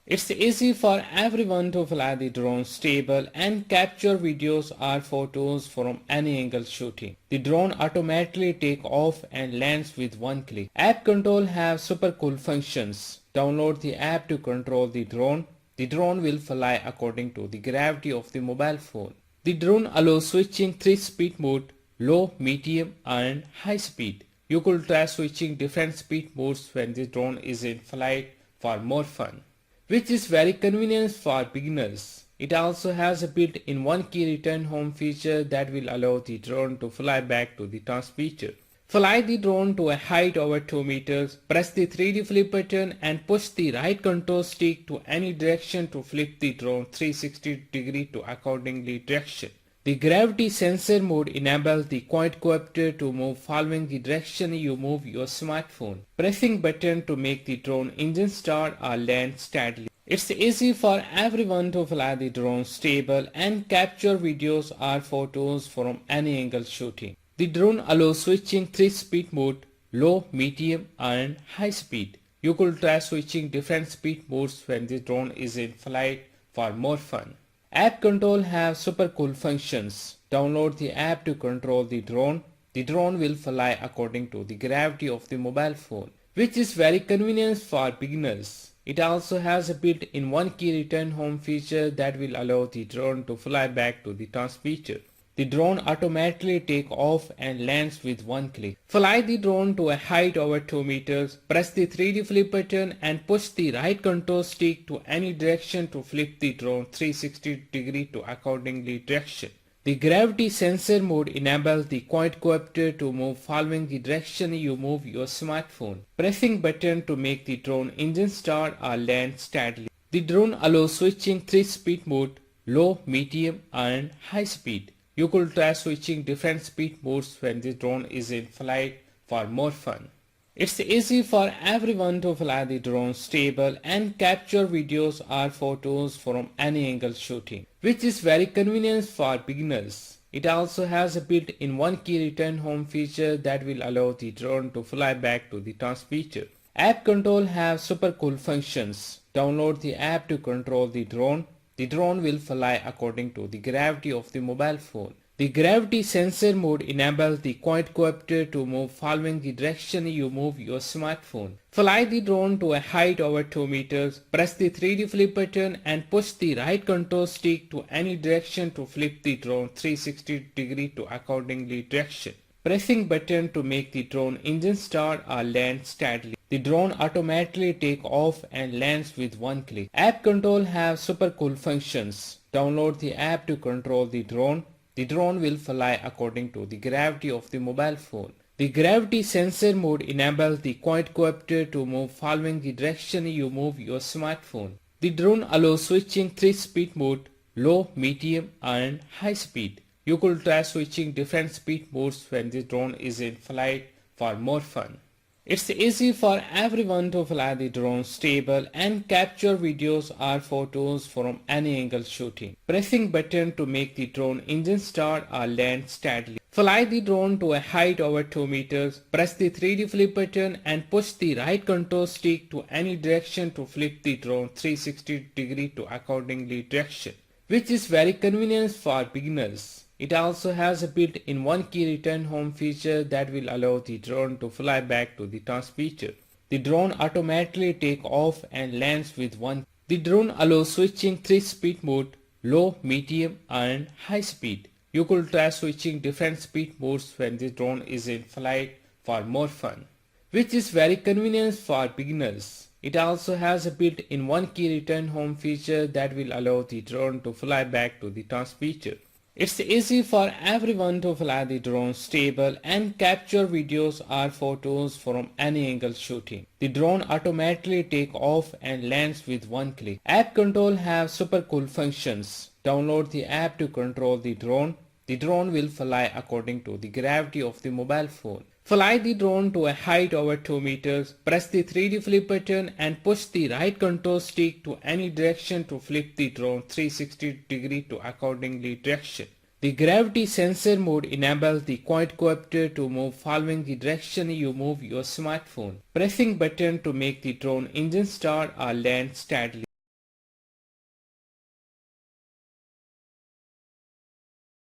It's easy for everyone to fly the drone stable and capture videos or photos from any angle shooting. The drone automatically take off and lands with one click. App control have super cool functions. Download the app to control the drone. The drone will fly according to the gravity of the mobile phone. The drone allows switching 3-speed mode, low, medium and high speed. You could try switching different speed modes when the drone is in flight for more fun, which is very convenient for beginners. It also has a built-in one-key return home feature that will allow the drone to fly back to the transmitter. Fly the drone to a height over 2 meters, press the 3D flip button and push the right control stick to any direction to flip the drone 360 degree to accordingly direction. The gravity sensor mode enables the quadcopter to move following the direction you move your smartphone. Pressing button to make the drone engine start or land steadily. It's easy for everyone to fly the drone stable and capture videos or photos from any angle shooting. The drone allows switching 3-speed mode, low, medium and high speed. You could try switching different speed modes when the drone is in flight for more fun. App control have super cool functions. Download the app to control the drone. The drone will fly according to the gravity of the mobile phone, which is very convenient for beginners. It also has a built-in one-key return home feature that will allow the drone to fly back to the transmitter. The drone automatically take off and lands with one click. Fly the drone to a height over 2 meters, press the 3D flip button and push the right control stick to any direction to flip the drone 360 degree to accordingly direction. The gravity sensor mode enables the quadcopter to move following the direction you move your smartphone. Pressing button to make the drone engine start or land steadily. The drone allows switching 3-speed mode, low, medium and high speed. You could try switching different speed modes when the drone is in flight for more fun. It's easy for everyone to fly the drone stable and capture videos or photos from any angle shooting, which is very convenient for beginners. It also has a built-in one-key return home feature that will allow the drone to fly back to the transmitter. App control have super cool functions. Download the app to control the drone. The drone will fly according to the gravity of the mobile phone. The gravity sensor mode enables the quadcopter to move following the direction you move your smartphone. Fly the drone to a height over 2 meters, press the 3D flip button and push the right control stick to any direction to flip the drone 360 degree to accordingly direction. Pressing button to make the drone engine start or land steadily. The drone automatically take off and lands with one click. App control have super cool functions. Download the app to control the drone. The drone will fly according to the gravity of the mobile phone. The gravity sensor mode enables the quadcopter to move following the direction you move your smartphone. The drone allows switching 3-speed mode, low, medium and high speed. You could try switching different speed modes when the drone is in flight for more fun. It's easy for everyone to fly the drone stable and capture videos or photos from any angle shooting. Pressing button to make the drone engine start or land steadily. Fly the drone to a height over 2 meters, press the 3D flip button and push the right control stick to any direction to flip the drone 360 degree to accordingly direction, which is very convenient for beginners. It also has a built-in one-key return home feature that will allow the drone to fly back to the transmitter. The drone automatically take off and lands with one. The drone allows switching 3-speed mode, low, medium and high speed. You could try switching different speed modes when the drone is in flight for more fun, which is very convenient for beginners. It also has a built-in one-key return home feature that will allow the drone to fly back to the transmitter. It's easy for everyone to fly the drone stable and capture videos or photos from any angle shooting. The drone automatically take off and lands with one click. App control have super cool functions. Download the app to control the drone. The drone will fly according to the gravity of the mobile phone. Fly the drone to a height over 2 meters, press the 3D flip button and push the right control stick to any direction to flip the drone 360 degree to accordingly direction. The gravity sensor mode enables the quadcopter to move following the direction you move your smartphone. Pressing button to make the drone engine start or land steadily.